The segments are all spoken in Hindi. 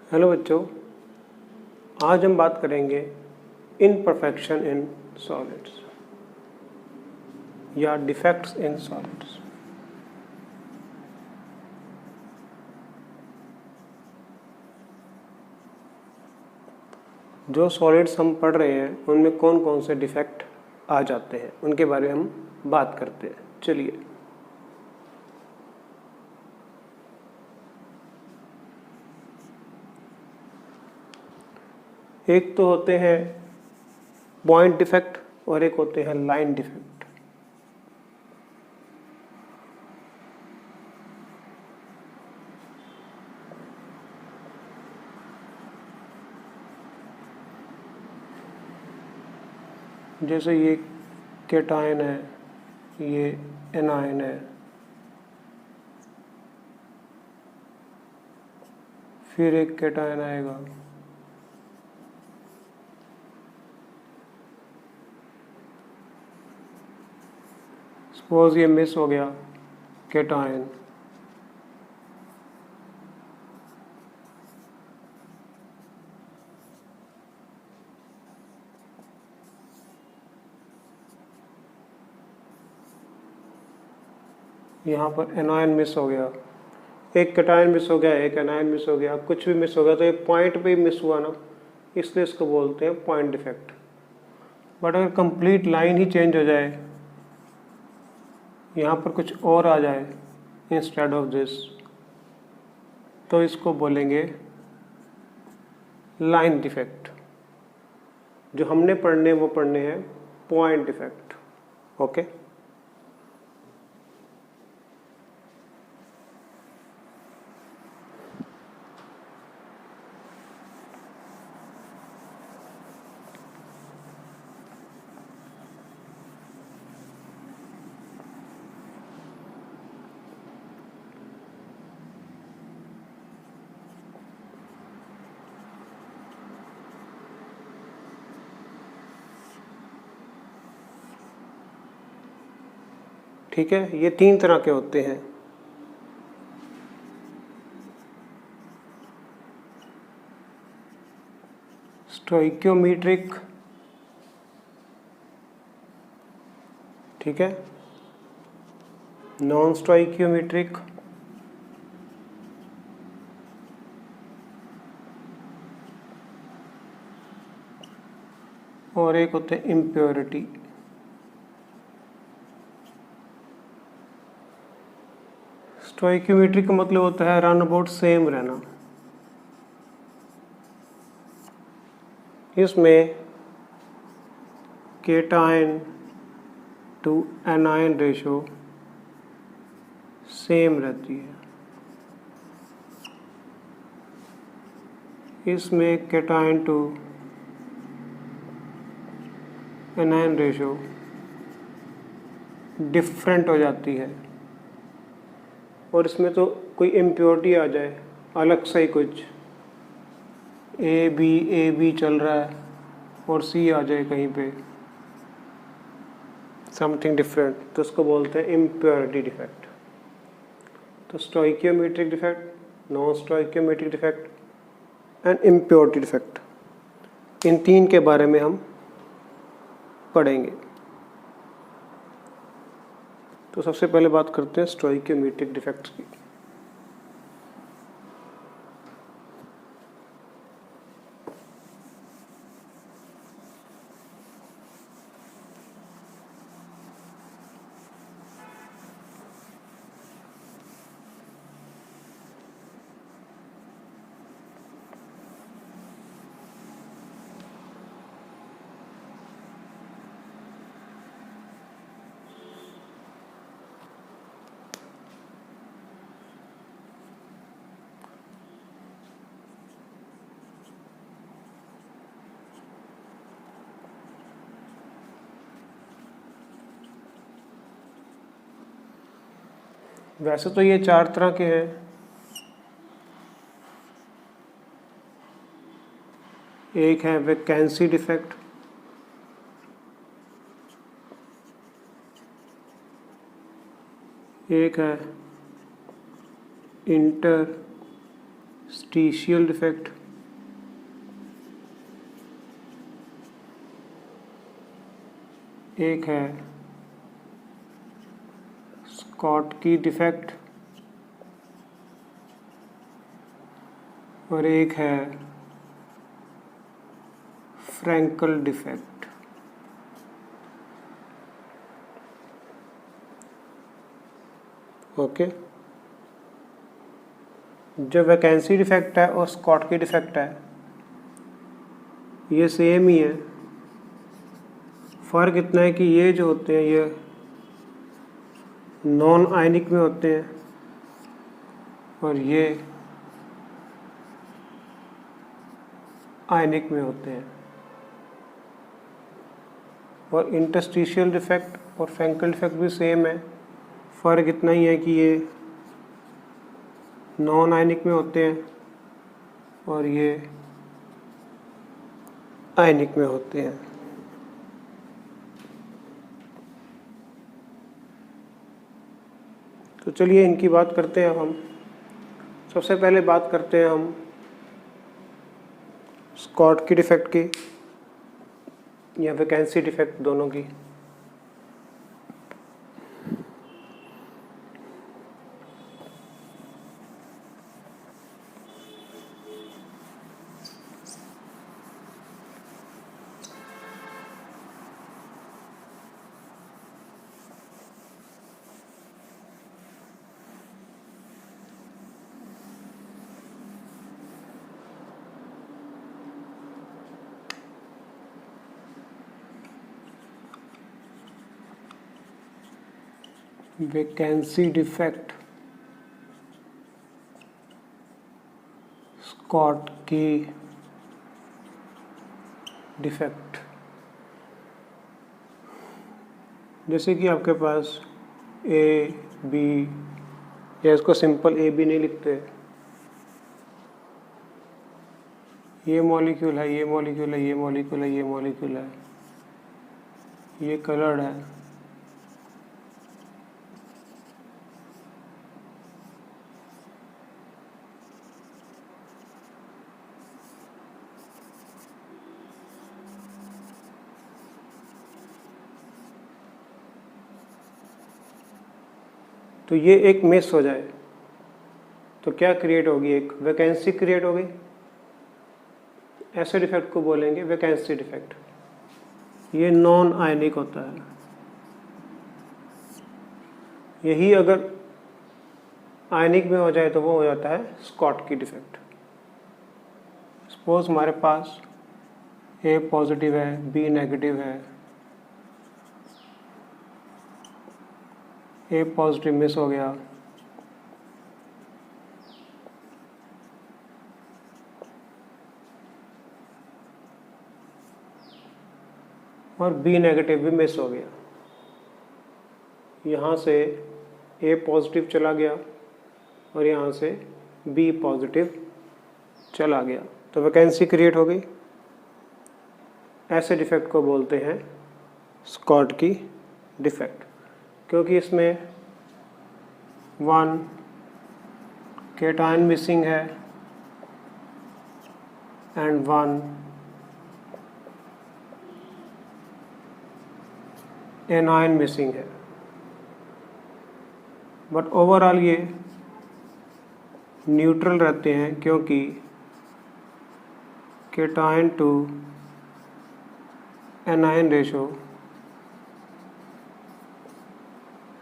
हेलो बच्चों, आज हम बात करेंगे इनपरफेक्शन इन सॉलिड्स या डिफेक्ट्स इन सॉलिड्स। जो सॉलिड्स हम पढ़ रहे हैं उनमें कौन कौन से डिफेक्ट आ जाते हैं उनके बारे में हम बात करते हैं। चलिए, एक तो होते हैं पॉइंट डिफेक्ट और एक होते हैं लाइन डिफेक्ट। जैसे ये कैटायन है, ये एनायन है, फिर एक कैटायन आएगा, सपोज ये मिस हो गया कैटायन, यहाँ पर एनायन मिस हो गया, एक कैटायन मिस हो गया, एक एनायन मिस हो गया, कुछ भी मिस हो गया तो ये पॉइंट पे ही मिस हुआ ना, इसलिए इसको बोलते हैं पॉइंट डिफेक्ट। बट अगर कंप्लीट लाइन ही चेंज हो जाए, यहाँ पर कुछ और आ जाए इंस्टेड ऑफ दिस, तो इसको बोलेंगे लाइन डिफेक्ट। जो हमने पढ़ने वो पढ़ने हैं पॉइंट डिफेक्ट। ओके, ठीक है। ये तीन तरह के होते हैं। स्टोइकियोमेट्रिक, ठीक है, नॉन स्टोइकियोमेट्रिक और एक होते हैं इम्प्योरिटी। स्टोइकियोमेट्रिक का मतलब होता है रन अबाउट सेम रहना। इसमें cation to anion ratio same रहती है। इसमें cation to anion ratio different हो जाती है। और इसमें तो कोई इम्प्योरिटी आ जाए अलग से ही, कुछ ए बी चल रहा है और सी आ जाए कहीं पे समथिंग डिफरेंट, तो उसको बोलते हैं इम्प्योरिटी डिफेक्ट। तो stoichiometric defect, non stoichiometric defect and impurity defect, इन तीन के बारे में हम पढ़ेंगे। तो सबसे पहले बात करते हैं स्टोइकियोमेट्रिक डिफेक्ट्स की। वैसे तो ये चार तरह के हैं। एक है वैकेंसी डिफेक्ट, एक है इंटरस्टिशियल डिफेक्ट, एक है स्कॉटकी डिफेक्ट और एक है फ्रैंकल डिफेक्ट। ओके, जो वैकेंसी डिफेक्ट है और स्कॉटकी डिफेक्ट है ये सेम ही है। फ़र्क इतना है कि ये जो होते हैं ये नॉन आयनिक में होते हैं और ये आयनिक में होते हैं। और इंटरस्टिशियल डिफेक्ट और फ्रैंकल डिफेक्ट भी सेम है, फ़र्क इतना ही है कि ये नॉन आयनिक में होते हैं और ये आयनिक में होते हैं। तो चलिए इनकी बात करते हैं हम। सबसे पहले बात करते हैं हम स्कॉटकी डिफेक्ट की या वैकेंसी डिफेक्ट, दोनों की। वैकेंसी डिफेक्ट स्कॉटकी डिफेक्ट, जैसे कि आपके पास ए बी, या इसको सिंपल ए बी नहीं लिखते, ये मॉलिक्यूल है, ये मॉलिक्यूल है, ये मॉलिक्यूल है, ये मॉलिक्यूल है, ये कलर्ड है। तो ये एक मिस हो जाए तो क्या क्रिएट होगी, एक वैकेंसी क्रिएट होगी। ऐसे डिफेक्ट को बोलेंगे वैकेंसी डिफेक्ट। ये नॉन आयनिक होता है। यही अगर आयनिक में हो जाए तो वो हो जाता है स्कॉटकी डिफेक्ट। सपोज हमारे पास ए पॉजिटिव है, बी नेगेटिव है, ए पॉजिटिव मिस हो गया, और बी नेगेटिव भी मिस हो गया। यहाँ से ए पॉजिटिव चला गया और यहाँ से बी पॉजिटिव चला गया, तो वैकेंसी क्रिएट हो गई। ऐसे डिफेक्ट को बोलते हैं स्कॉटकी डिफेक्ट, क्योंकि इसमें 1 केटायन मिसिंग है एंड 1 एनायन मिसिंग है। बट ओवरऑल ये न्यूट्रल रहते हैं, क्योंकि cation to anion ratio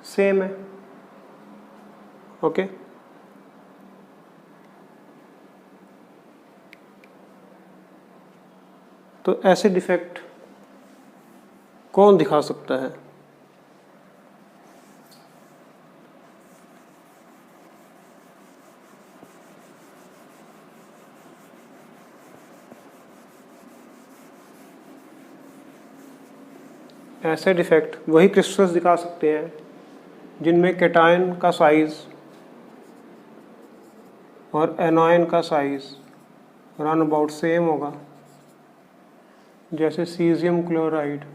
same है। ओके, तो ऐसे डिफेक्ट कौन दिखा सकता है? ऐसे डिफेक्ट वही क्रिस्टल्स दिखा सकते हैं जिनमें केटायन का साइज और एनायन का साइज रन अबाउट सेम होगा, जैसे सीजियम क्लोराइड,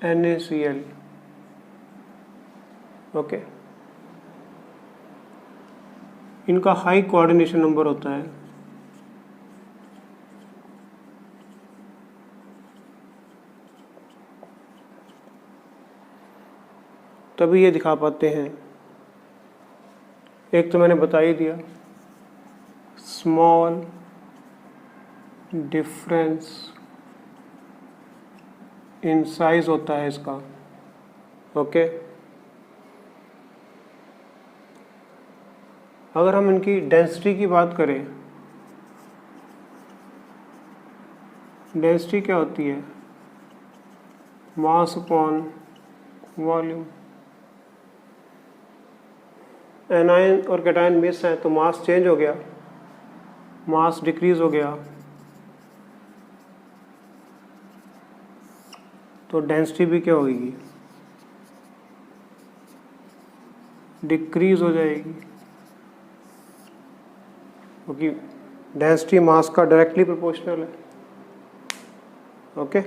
NaCl। ओके, इनका हाई कोऑर्डिनेशन नंबर होता है। तभी ये दिखा पाते हैं। एक तो मैंने बता ही दिया, स्मॉल डिफरेंस इन साइज होता है इसका। ओके, अगर हम इनकी डेंसिटी की बात करें, डेंसिटी क्या होती है? Mass upon volume. एनायन और कैटायन मिस हैं तो मास चेंज हो गया, मास डिक्रीज हो गया, तो डेंसिटी भी क्या होगी? डिक्रीज हो जाएगी, क्योंकि डेंसिटी मास का डायरेक्टली प्रोपोर्शनल है। ओके,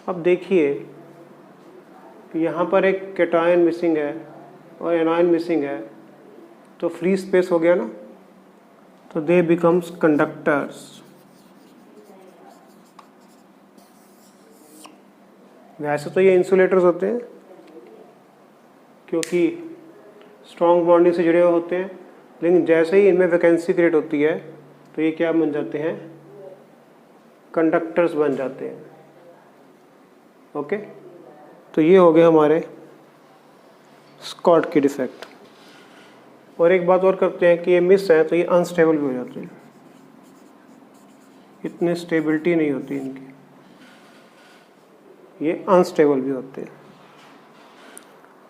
अब देखिए यहाँ पर एक कैटायन मिसिंग है और एनायन मिसिंग है, तो फ्री स्पेस हो गया ना, तो दे बिकम्स कंडक्टर्स। वैसे तो ये इंसुलेटर्स होते हैं क्योंकि स्ट्रॉन्ग बॉन्डिंग से जुड़े हुए होते हैं, लेकिन जैसे ही इनमें वैकेंसी क्रिएट होती है तो ये क्या बन जाते हैं? कंडक्टर्स बन जाते हैं। ओके, तो ये हो गए हमारे स्कॉट की डिफेक्ट। और एक बात और करते हैं कि ये मिस है तो ये अनस्टेबल भी हो जाते हैं, इतनी स्टेबिलिटी नहीं होती इनकी, ये अनस्टेबल भी होते हैं।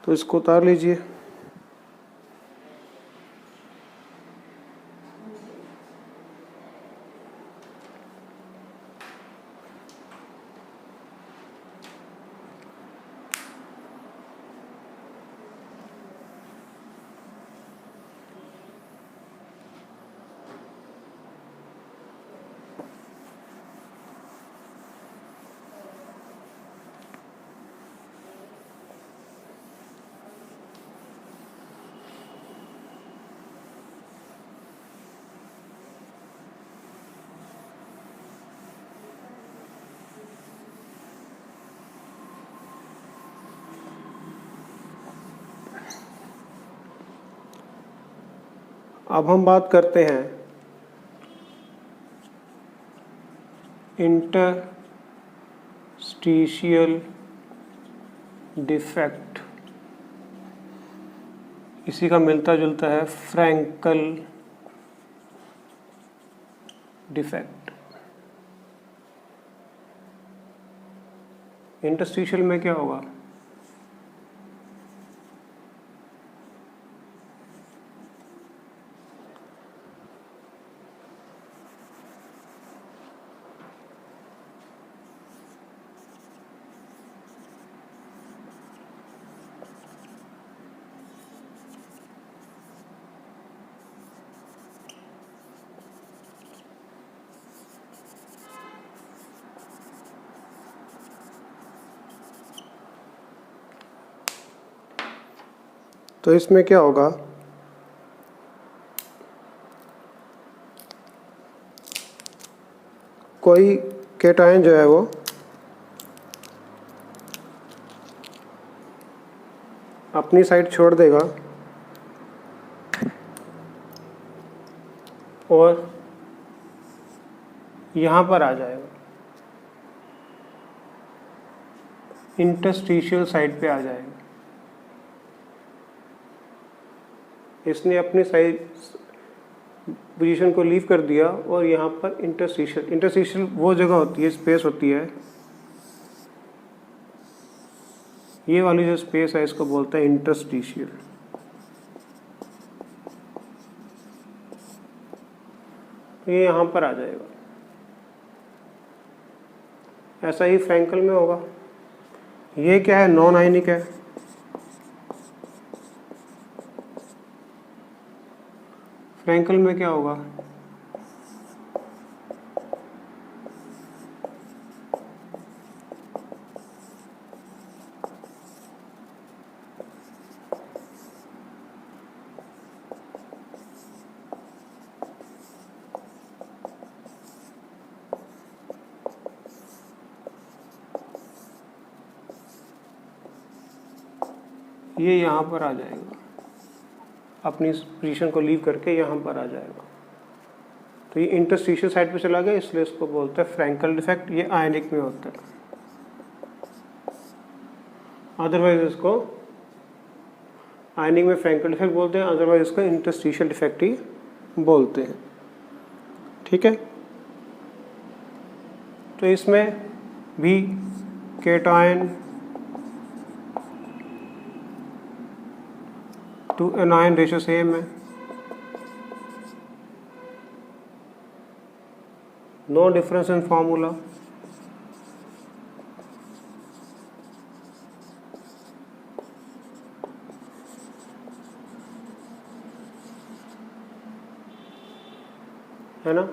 तो इसको उतार लीजिए। अब हम बात करते हैं इंटरस्टिशियल डिफेक्ट। इसी का मिलता जुलता है फ्रैंकल डिफेक्ट। इंटरस्टिशियल में क्या होगा? तो इसमें क्या होगा? कोई कैटायन जो है वो अपनी साइड छोड़ देगा और यहाँ पर आ जाएगा, इंटरस्टिशियल साइड पे आ जाएगा। इसने अपनी साइड पोजीशन को लीव कर दिया और यहाँ पर इंटरस्टिशियल वो जगह होती है, स्पेस होती है, ये वाली जो स्पेस है इसको बोलते हैं इंटरस्टिशियल। ये यहाँ पर आ जाएगा। ऐसा ही फ्रैंकल में होगा। ये क्या है? नॉन आयनिक है। फ्रैंकल में क्या होगा? ये यहाँ पर आ जाएगा, अपनी पोजीशन को लीव करके यहाँ पर आ जाएगा। तो ये इंटरस्टिशियल साइड पे चला गया, इसलिए इसको बोलते हैं फ्रैंकल डिफेक्ट। ये आयनिक में होता है, अदरवाइज इसको आयनिक में फ्रैंकल डिफेक्ट बोलते हैं, अदरवाइज इसको इंटरस्टिशियल डिफेक्ट ही बोलते हैं। ठीक है, तो इसमें भी cation to anion ratio same है, नो डिफरेंस इन फॉर्मूला। है ना,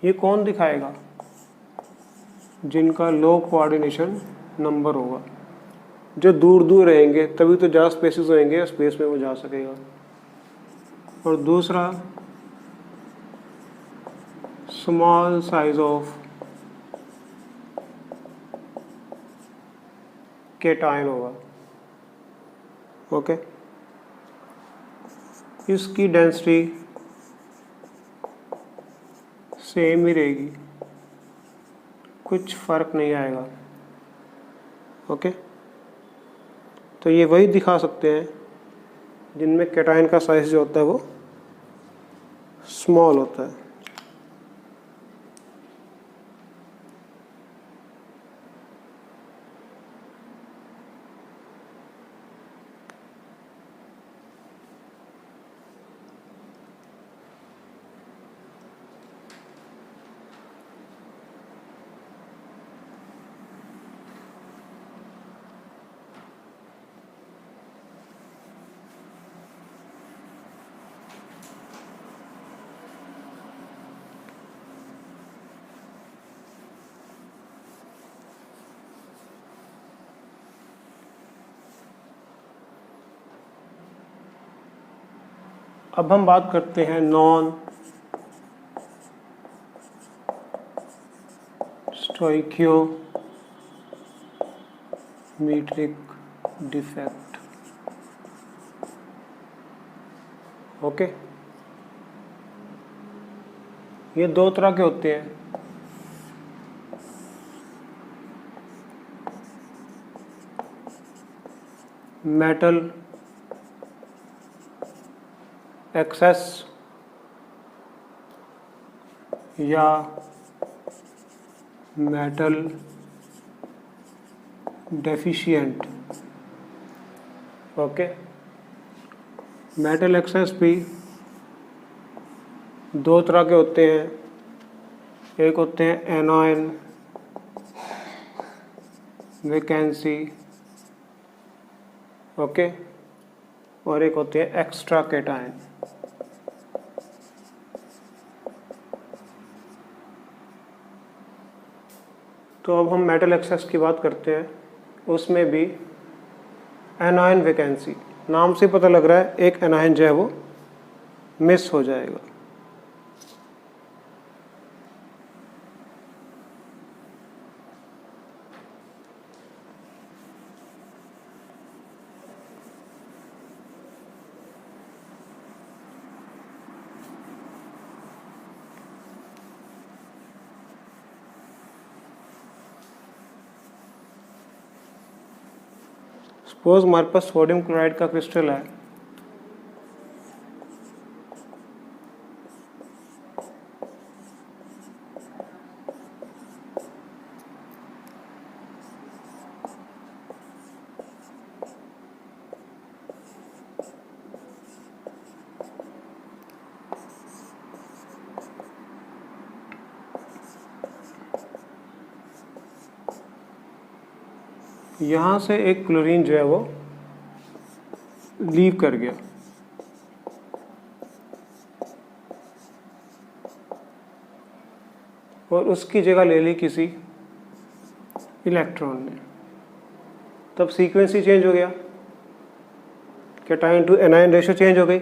ये कौन दिखाएगा? जिनका लो कोऑर्डिनेशन नंबर होगा, जो दूर दूर रहेंगे तभी तो ज़्यादा स्पेसेस होंगे, स्पेस में वो जा सकेगा। और दूसरा स्मॉल साइज ऑफ केटायन होगा। ओके, इसकी डेंसिटी सेम ही रहेगी, कुछ फर्क नहीं आएगा। ओके, तो ये वही दिखा सकते हैं जिनमें केटायन का साइज जो होता है वो स्मॉल होता है। अब हम बात करते हैं नॉन स्टोइकियोमेट्रिक डिफेक्ट। ओके, ये दो तरह के होते हैं। मेटल एक्सेस या metal deficient. Okay, metal access भी दो तरह के होते हैं, एक होते हैं एनायन वैकेंसी, ओके, और एक होते हैं एक्स्ट्रा केटायन। तो अब हम मेटल एक्सेस की बात करते हैं, उसमें भी एनायन वैकेंसी, नाम से पता लग रहा है एक एनायन जो है वो मिस हो जाएगा। सपोज हमारे पास सोडियम क्लोराइड का क्रिस्टल है, यहाँ से एक क्लोरीन जो है वो लीव कर गया, और उसकी जगह ले ली किसी इलेक्ट्रॉन ने, तब सीक्वेंस ही चेंज हो गया, cation to anion ratio change हो गई,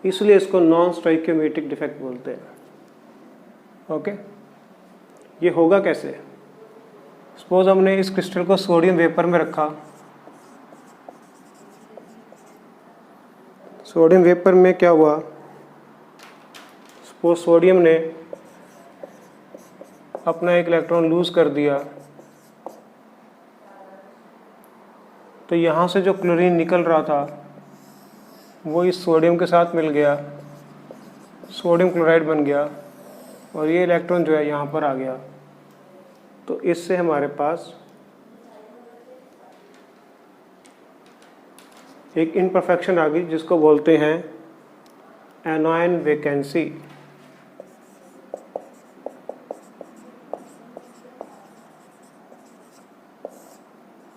इसलिए इसको नॉन स्टोइकियोमेट्रिक डिफेक्ट बोलते हैं। ओके, ये होगा कैसे? सपोज हमने इस क्रिस्टल को सोडियम वेपर में रखा, सोडियम वेपर में क्या हुआ, सपोज सोडियम ने अपना एक इलेक्ट्रॉन लूज कर दिया, तो यहाँ से जो क्लोरीन निकल रहा था वो इस सोडियम के साथ मिल गया, सोडियम क्लोराइड बन गया, और ये इलेक्ट्रॉन जो है यहाँ पर आ गया। तो इससे हमारे पास एक इम्परफेक्शन आ गई जिसको बोलते हैं एनायन वैकेंसी।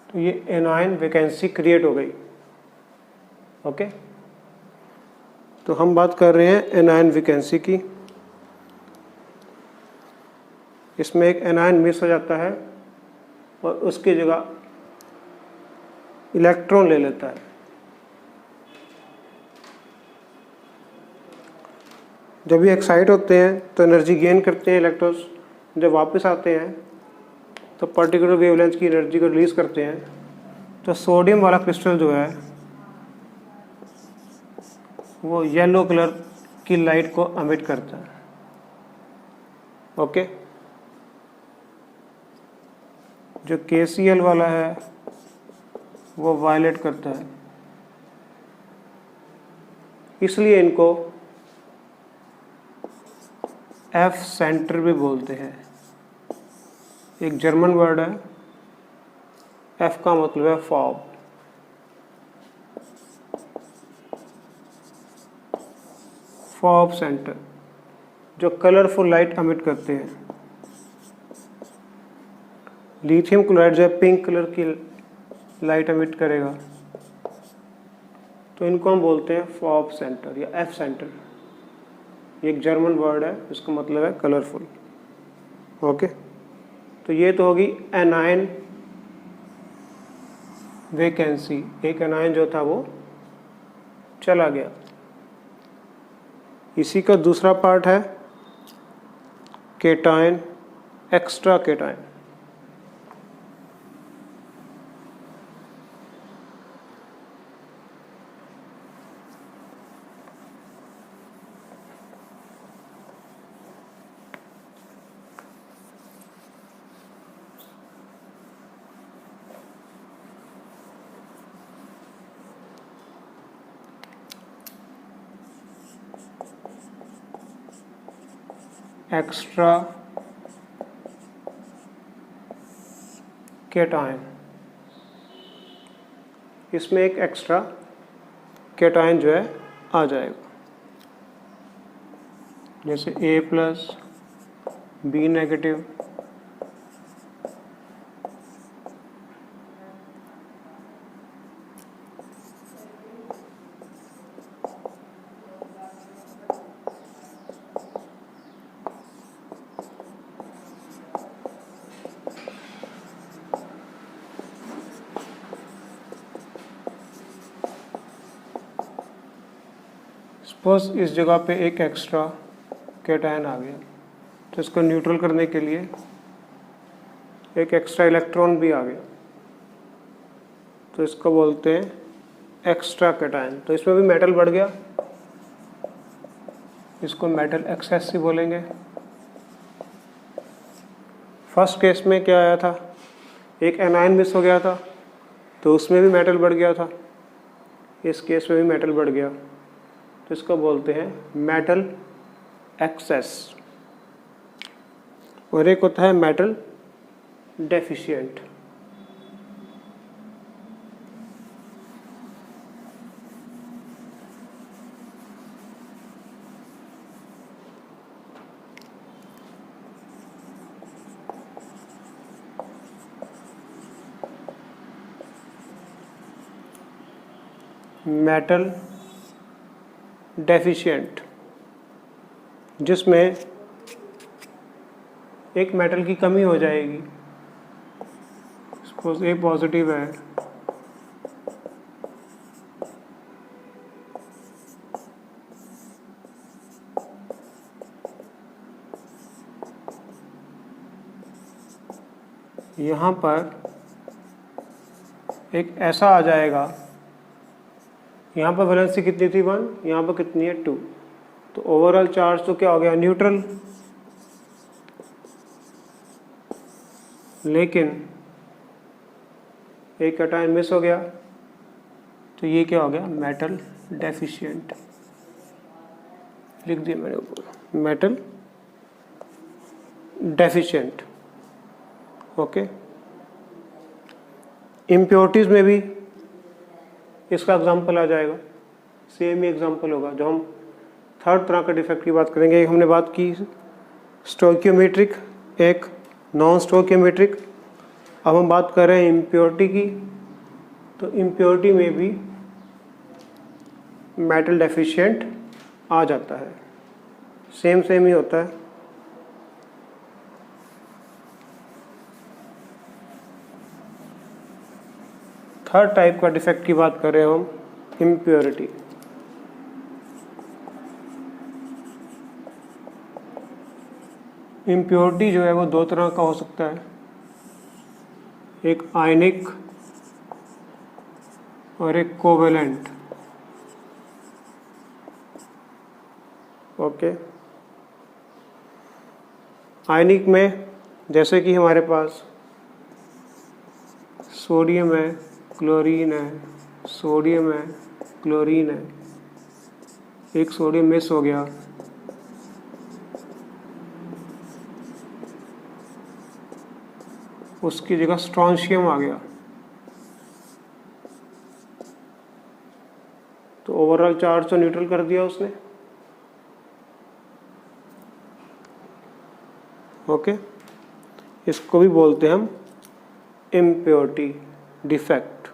तो ये एनायन वैकेंसी क्रिएट हो गई। ओके, तो हम बात कर रहे हैं एनायन वैकेंसी की। इसमें एक एनायन मिस हो जाता है और उसकी जगह इलेक्ट्रॉन ले लेता है। जब ये एक्साइट होते हैं तो एनर्जी गेन करते हैं इलेक्ट्रॉन्स, जब वापस आते हैं तो पर्टिकुलर वेवलेंथ की एनर्जी को रिलीज करते हैं। तो सोडियम वाला क्रिस्टल जो है वो येलो कलर की लाइट को एमिट करता है। ओके, जो KCl वाला है वो वायलेट करता है, इसलिए इनको F सेंटर भी बोलते हैं। एक जर्मन वर्ड है, F का मतलब है फॉब। फॉब सेंटर जो कलरफुल लाइट एमिट करते हैं। लिथियम क्लोराइड जो है पिंक कलर की लाइट एमिट करेगा, तो इनको हम बोलते हैं फॉब सेंटर या F सेंटर। ये एक जर्मन वर्ड है, इसका मतलब है कलरफुल। ओके, तो ये तो होगी एनायन वैकेंसी। एक एनायन जो था वो चला गया। इसी का दूसरा पार्ट है cation, extra cation. Extra cation, इसमें एक एक्स्ट्रा केटायन जो है आ जाएगा, जैसे A+, B नेगेटिव, सपोज इस जगह पे एक एक्स्ट्रा कैटायन आ गया, तो इसको न्यूट्रल करने के लिए एक एक्स्ट्रा इलेक्ट्रॉन भी आ गया, तो इसको बोलते हैं एक्स्ट्रा कैटायन। तो इसमें भी मेटल बढ़ गया, इसको मेटल एक्सेस ही बोलेंगे। फर्स्ट केस में क्या आया था, एक एनायन मिस हो गया था, तो उसमें भी मेटल बढ़ गया था। इस केस में भी मेटल बढ़ गया, तो इसको बोलते हैं मेटल एक्सेस। और एक होता है मेटल डेफिशिएंट। मेटल डेफिशिएंट जिसमें एक मेटल की कमी हो जाएगी, सपोज ए पॉजिटिव है, यहाँ पर एक ऐसा आ जाएगा, यहाँ पर वैलेंसी कितनी थी 1, यहाँ पर कितनी है 2, तो ओवरऑल चार्ज तो क्या हो गया न्यूट्रल। लेकिन एक कैटायन मिस हो गया, तो ये क्या हो गया मेटल डेफिशिएंट, लिख दिया मैंने ऊपर मेटल डेफिशिएंट। ओके, इम्प्योरिटीज में भी इसका एग्जांपल आ जाएगा, सेम ही एग्जांपल होगा। जो हम थर्ड तरह का डिफेक्ट की बात करेंगे, एक हमने बात की स्टोइकियोमेट्रिक, एक नॉन स्टोइकियोमेट्रिक, अब हम बात कर रहे हैं इम्प्योरिटी की। तो इम्प्योरिटी में भी मेटल डेफिशिएंट आ जाता है, सेम ही होता है। थर्ड टाइप का डिफेक्ट की बात कर रहे हैं हम, इम्प्योरिटी। इम्प्योरिटी जो है वो दो तरह का हो सकता है, एक आयनिक और एक कोवेलेंट। ओके, आयनिक में जैसे कि हमारे पास सोडियम है, क्लोरीन है, सोडियम है, क्लोरीन है, एक सोडियम मिस हो गया, उसकी जगह स्ट्रॉन्शियम आ गया, तो ओवरऑल चार्ज तो न्यूट्रल कर दिया उसने। ओके, इसको भी बोलते हैं हम इम्प्योरिटी डिफेक्ट।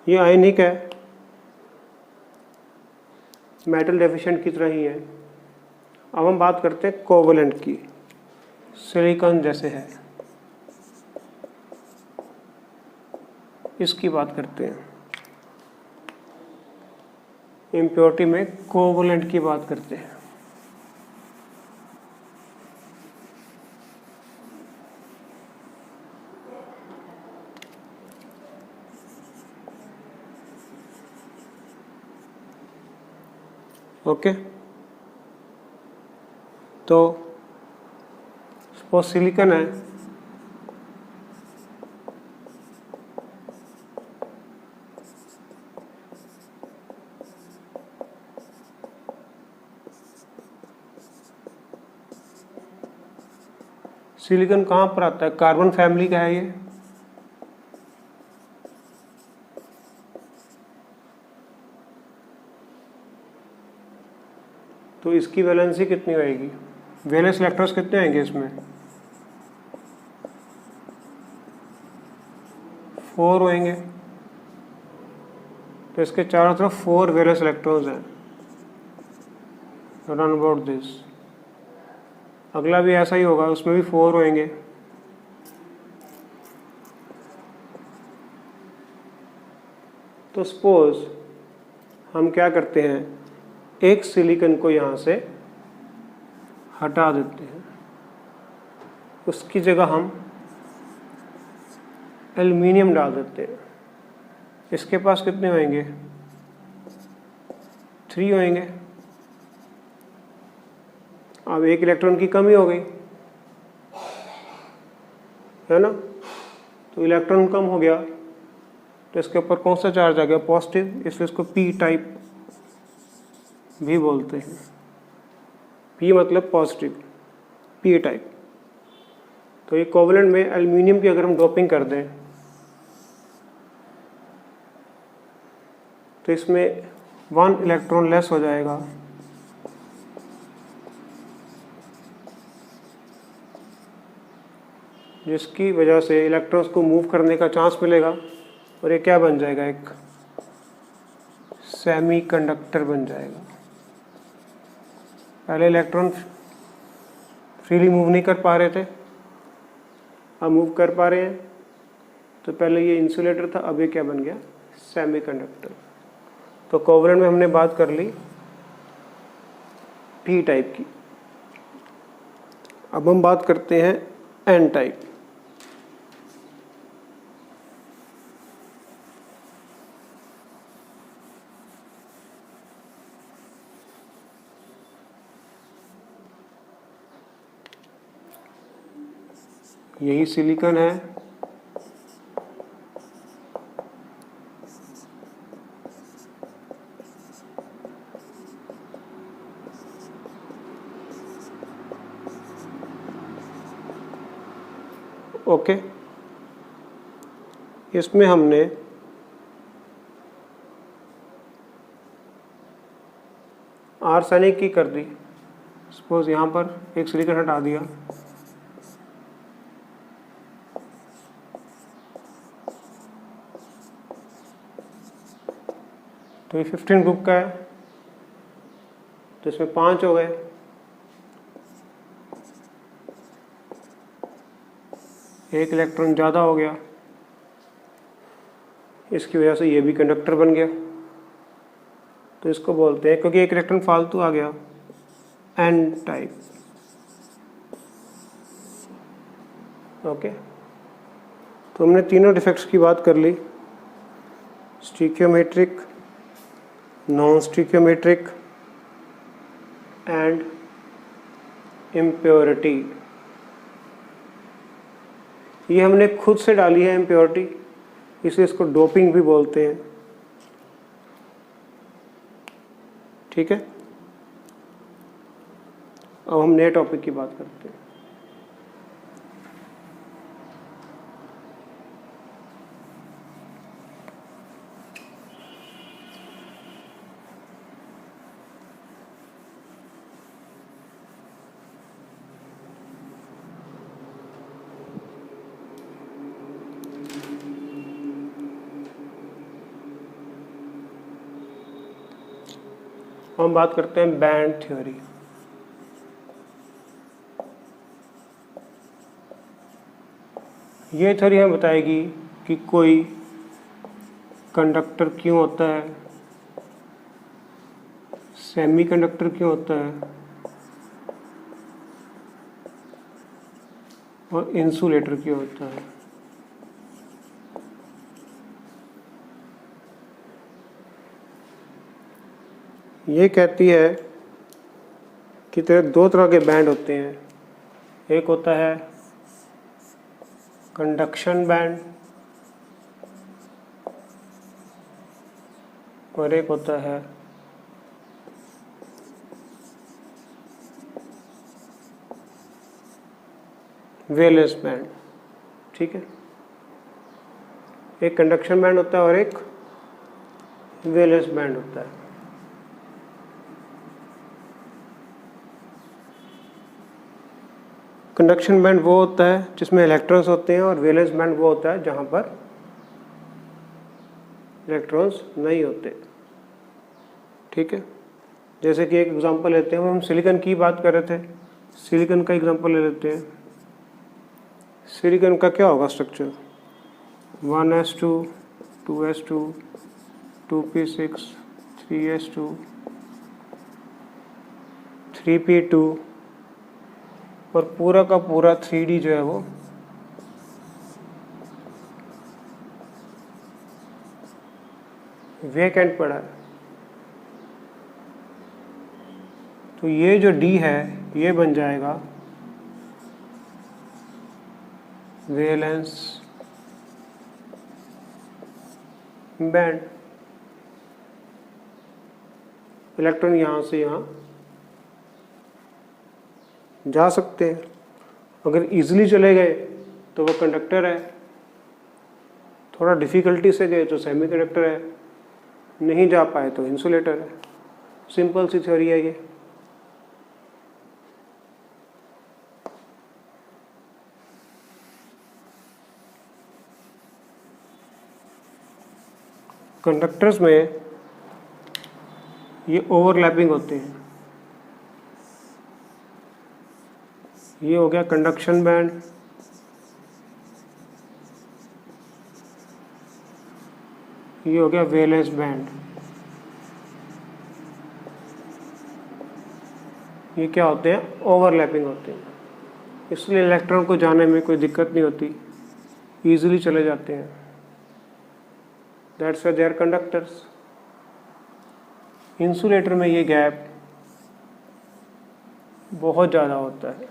ये आयनिक है, मेटल डेफिशिएंट की तरह ही है। अब हम बात करते हैं कोवेलेंट की, सिलिकॉन जैसे है, इसकी बात करते हैं। इम्प्योरिटी में कोवेलेंट की बात करते हैं। ओके, तो सपोज सिलिकॉन है, सिलिकॉन कहाँ पर आता है, कार्बन फैमिली का है ये। तो इसकी वैलेंसी कितनी होएगी, वैलेंस इलेक्ट्रॉन्स कितने आएंगे इसमें, 4 होंगे। तो इसके चारों तरफ 4 वैलेंस इलेक्ट्रॉन्स हैं, रन अबाउट दिस। अगला भी ऐसा ही होगा, उसमें भी 4 होंगे। तो सपोज हम क्या करते हैं, एक सिलिकॉन को यहाँ से हटा देते हैं, उसकी जगह हम एल्युमिनियम डाल देते हैं। इसके पास कितने होंगे, 3 होंगे। अब एक इलेक्ट्रॉन की कमी हो गई है ना, तो इलेक्ट्रॉन कम हो गया, तो इसके ऊपर कौन सा चार्ज आ गया, पॉजिटिव, इसलिए इसको पी टाइप भी बोलते हैं। पी मतलब पॉजिटिव, पी टाइप। तो ये कोवेलेंट में एल्युमिनियम की अगर हम डोपिंग कर दें तो इसमें 1 इलेक्ट्रॉन लेस हो जाएगा, जिसकी वजह से इलेक्ट्रॉन्स को मूव करने का चांस मिलेगा, और ये क्या बन जाएगा, एक सेमीकंडक्टर बन जाएगा। पहले इलेक्ट्रॉन फ्रीली मूव नहीं कर पा रहे थे, अब मूव कर पा रहे हैं। तो पहले ये इंसुलेटर था, अब ये क्या बन गया, सेमीकंडक्टर। तो कोवलेंट में हमने बात कर ली पी टाइप की। अब हम बात करते हैं एन टाइप। यही सिलिकॉन है, ओके। इसमें हमने आर्सेनिक की कर दी। सपोज यहाँ पर एक सिलिकॉन हटा दिया, तो ये 15 ग्रुप का है, तो इसमें 5 हो गए। एक इलेक्ट्रॉन ज़्यादा हो गया, इसकी वजह से ये भी कंडक्टर बन गया। तो इसको बोलते हैं, क्योंकि एक इलेक्ट्रॉन फालतू आ गया, एन टाइप। ओके, तो हमने तीनों डिफेक्ट्स की बात कर ली, स्टिकियोमेट्रिक, नॉन स्टिकियोमेट्रिक एंड इम्प्योरिटी। ये हमने खुद से डाली है इम्प्योरिटी, इसलिए इसको डोपिंग भी बोलते हैं। ठीक है, अब हम नए टॉपिक की बात करते हैं। हम बात करते हैं बैंड थ्योरी। ये थ्योरी हमें बताएगी कि कोई कंडक्टर क्यों होता है, सेमीकंडक्टर क्यों होता है और इंसुलेटर क्यों होता है। ये कहती है कि तेरे दो तरह के बैंड होते हैं, एक होता है कंडक्शन बैंड और एक होता है वेलेंस बैंड। ठीक है, एक कंडक्शन बैंड होता है और एक वेलेंस बैंड होता है। कंडक्शन बैंड वो होता है जिसमें इलेक्ट्रॉन्स होते हैं और वैलेंस बैंड वो होता है जहाँ पर इलेक्ट्रॉन्स नहीं होते। ठीक है, जैसे कि एक एग्जांपल लेते हैं, हम सिलिकॉन की बात कर रहे थे, सिलिकॉन का एग्जांपल ले लेते हैं। सिलिकॉन का क्या होगा structure, 1s2 2s2 2p6 3s2 3p2 और पूरा का पूरा 3D जो है वो वेकेंट पड़ा है। तो ये जो D है ये बन जाएगा वैलेंस बैंड। इलेक्ट्रॉन यहाँ से यहाँ जा सकते हैं, अगर इजीली चले गए तो वो कंडक्टर है, थोड़ा डिफ़िकल्टी से गए तो सेमीकंडक्टर है, नहीं जा पाए तो इंसुलेटर है। सिंपल सी थ्योरी है ये। कंडक्टर्स में ये ओवरलैपिंग होते हैं, ये हो गया कंडक्शन बैंड, ये हो गया वैलेंस बैंड। ये क्या होते हैं? ओवरलैपिंग होते हैं, इसलिए इलेक्ट्रॉन को जाने में कोई दिक्कत नहीं होती, ईजिली चले जाते हैं। That's why they are conductors. Insulator में ये गैप बहुत ज़्यादा होता है,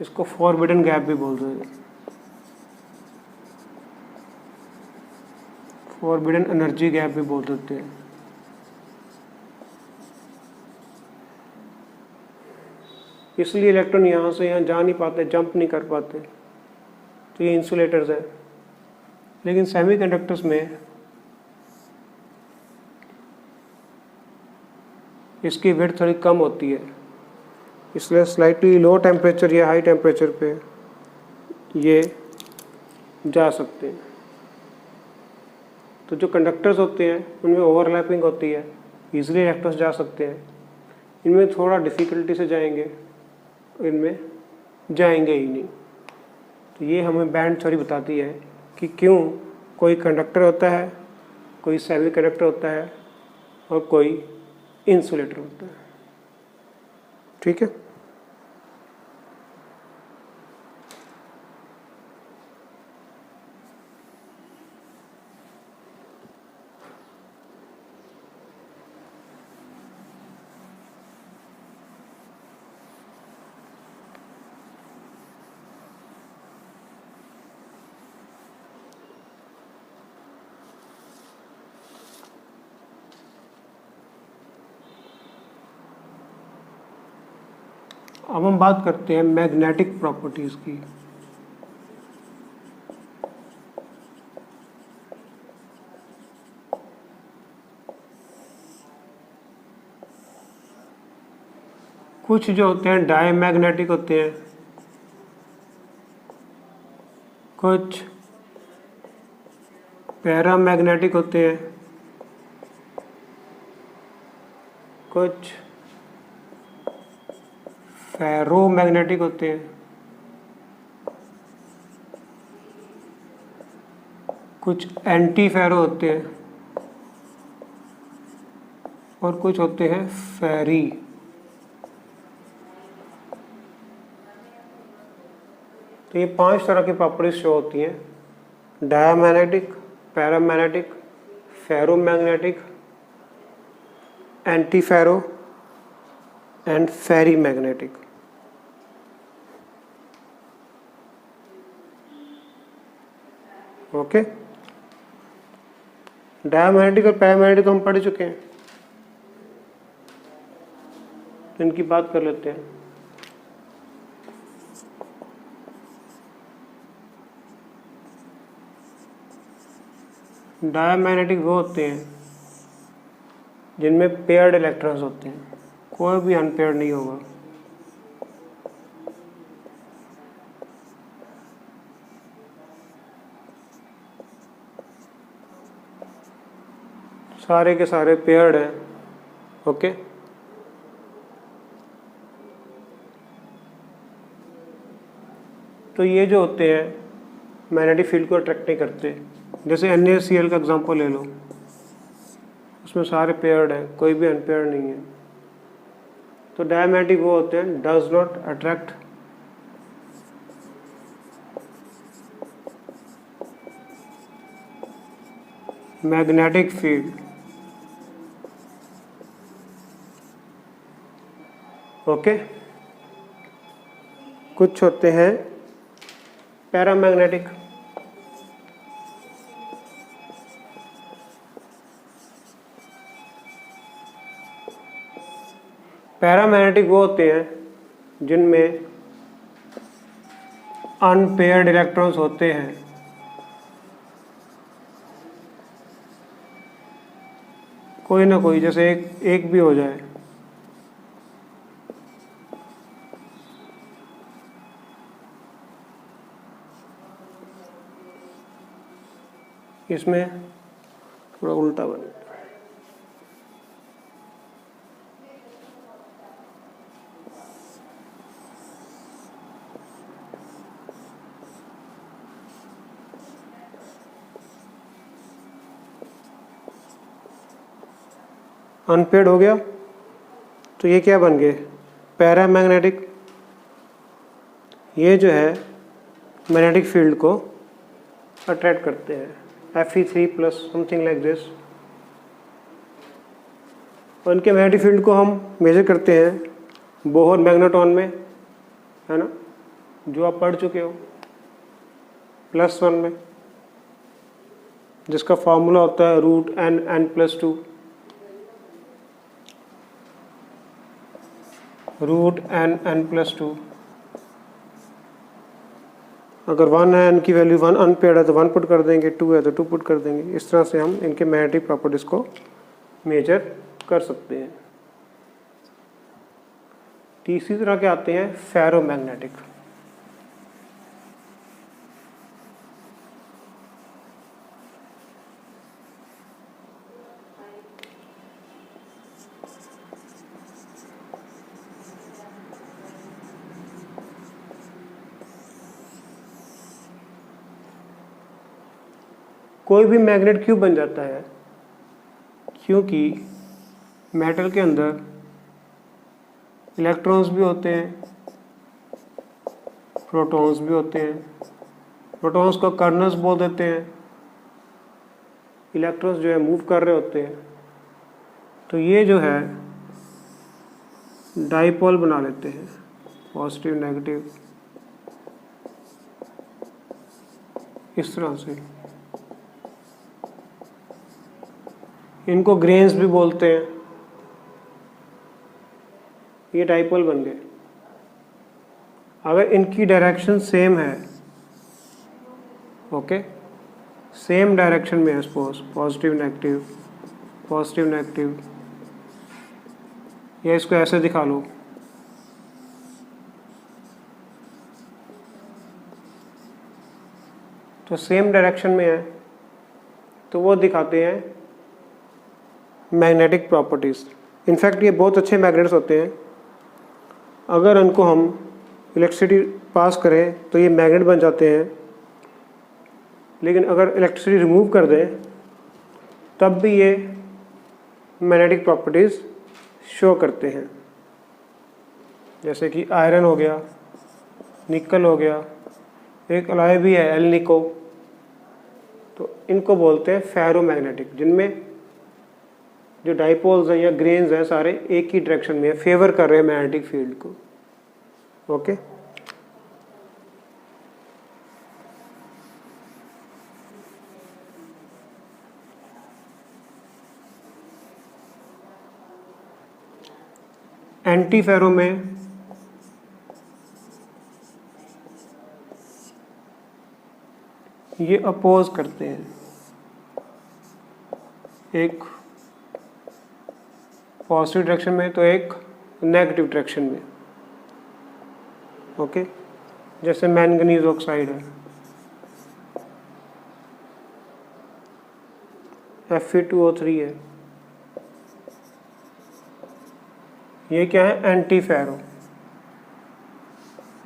इसको फॉरबिडन गैप भी बोलते हैं, फॉरबिडन एनर्जी गैप भी बोल देते हैं। इसलिए इलेक्ट्रॉन यहाँ से यहाँ जा नहीं पाते, जंप नहीं कर पाते, तो ये इंसुलेटर्स हैं। लेकिन सेमीकंडक्टर्स में इसकी विड्थ थोड़ी कम होती है, इसलिए स्लाइटली लो टेम्परेचर या हाई टेम्परेचर पे ये जा सकते हैं। तो जो कंडक्टर्स होते हैं उनमें ओवरलैपिंग होती है, ईजिली इलेक्ट्रॉन्स जा सकते हैं। इनमें थोड़ा डिफ़िकल्टी से जाएंगे, इनमें जाएंगे ही नहीं। तो ये हमें बैंड थ्योरी बताती है कि क्यों कोई कंडक्टर होता है, कोई सेमी कंडक्टर होता है और कोई इंसुलेटर होता है। ठीक है। अब हम बात करते हैं मैग्नेटिक प्रॉपर्टीज़ की। कुछ जो होते हैं डायमैग्नेटिक होते हैं, कुछ पैरामैग्नेटिक होते हैं, कुछ फेरोमैग्नेटिक होते हैं, कुछ एंटी फेरो होते हैं और कुछ होते हैं फेरी। तो ये 5 तरह की प्रॉपर्टीज शो होती हैं: diamagnetic, paramagnetic, ferromagnetic, anti ferro and ferri magnetic. Okay, diamagnetic और पैरामैग्नेटिक हम पढ़ चुके हैं, इनकी बात कर लेते हैं। डायमैग्नेटिक वो होते हैं जिनमें पेयर्ड इलेक्ट्रॉन्स होते हैं, कोई भी अनपेयर्ड नहीं होगा। सारे के सारे पेयर्ड हैं। ओके, तो ये जो होते हैं मैग्नेटिक फील्ड को अट्रैक्ट नहीं करते। जैसे NaCl का एग्जांपल ले लो, उसमें सारे पेयर्ड हैं, कोई भी अनपेयर्ड नहीं है। तो डायमैग्नेटिक वो होते हैं does not attract magnetic field. Okay, कुछ होते हैं पैरामैग्नेटिक। पैरामैग्नेटिक वो होते हैं जिनमें अनपेयर्ड इलेक्ट्रॉन्स होते हैं। कोई ना कोई, जैसे एक भी हो जाए। इसमें थोड़ा उल्टा बने। अनपेयर्ड हो गया तो ये क्या बन गए, पैरामैग्नेटिक। ये जो है मैग्नेटिक फील्ड को अट्रैक्ट करते हैं, Fe3 plus something like this. और इनके मैग्नेटिक फील्ड को हम मेजर करते हैं बोहर मैग्नेट्रॉन में, है ना, जो आप पढ़ चुके हो +1 में, जिसका फॉर्मूला होता है √n+2, √n+2। अगर 1 है, n की वैल्यू 1 अनपेयर्ड है तो 1 पुट कर देंगे, 2 है तो 2 पुट कर देंगे। इस तरह से हम इनके मैग्नेटिक प्रॉपर्टीज को मेजर कर सकते हैं। तीसरी तरह के आते हैं फेरोमैग्नेटिक। कोई भी मैग्नेट क्यों बन जाता है? क्योंकि मेटल के अंदर इलेक्ट्रॉन्स भी होते हैं, प्रोटॉन्स भी होते हैं। प्रोटॉन्स को कर्नल्स बोल देते हैं। इलेक्ट्रॉन्स जो है मूव कर रहे होते हैं, तो ये जो है डाइपोल बना लेते हैं, पॉजिटिव नेगेटिव, इस तरह से। इनको ग्रेन्स भी बोलते हैं। ये डाइपोल बन गए। अगर इनकी डायरेक्शन सेम है, ओके, सेम डायरेक्शन में है, suppose positive negative, positive negative, या इसको ऐसे दिखा लो, तो सेम डायरेक्शन में है, तो वो दिखाते हैं मैग्नेटिक प्रॉपर्टीज। इनफैक्ट ये बहुत अच्छे मैग्नेट्स होते हैं। अगर उनको हम इलेक्ट्रिसिटी पास करें तो ये मैग्नेट बन जाते हैं, लेकिन अगर इलेक्ट्रिसिटी रिमूव कर दें तब भी ये मैग्नेटिक प्रॉपर्टीज शो करते हैं। जैसे कि आयरन हो गया, निकल हो गया, एक अलॉय भी है एल निको, तो इनको बोलते हैं फेरोमैग्नेटिक, जिनमें जो डाइपोल्स हैं या ग्रेन्स हैं सारे एक ही डायरेक्शन में है, फेवर कर रहे हैं मैग्नेटिक फील्ड को। ओके, एंटी फेरो में ये अपोज करते हैं, एक पॉजिटिव डायरेक्शन में तो एक नेगेटिव डायरेक्शन में। ओके, जैसे मैंगनीज ऑक्साइड है, Fe2O3 है, ये क्या है, anti ferro,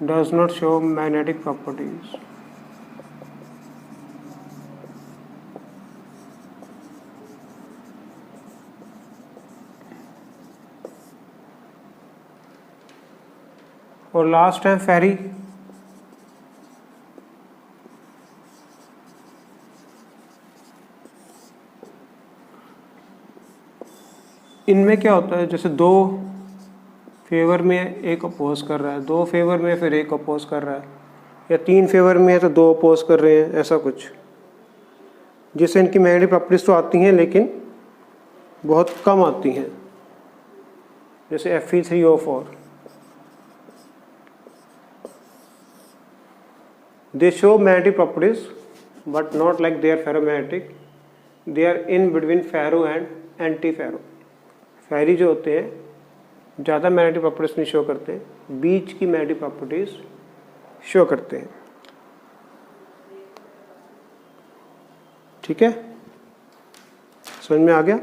does not show magnetic properties. और लास्ट है फेरी। इनमें क्या होता है, जैसे दो फेवर में एक अपोज कर रहा है, दो फेवर में फिर एक अपोज कर रहा है, या 3 फेवर में है तो 2 अपोज कर रहे हैं, ऐसा कुछ, जिससे इनकी मैग्नेटिक प्रॉपर्टीज तो आती हैं लेकिन बहुत कम आती हैं। जैसे Fe3O4, they show magnetic properties but not like they are ferromagnetic, they are in between ferro and anti-ferro। फेरी जो होते हैं ज़्यादा मैग्नेटिक प्रॉपर्टीज नहीं शो करते, बीच की मैग्नेटिक प्रॉपर्टीज शो करते हैं। ठीक है, समझ में आ गया?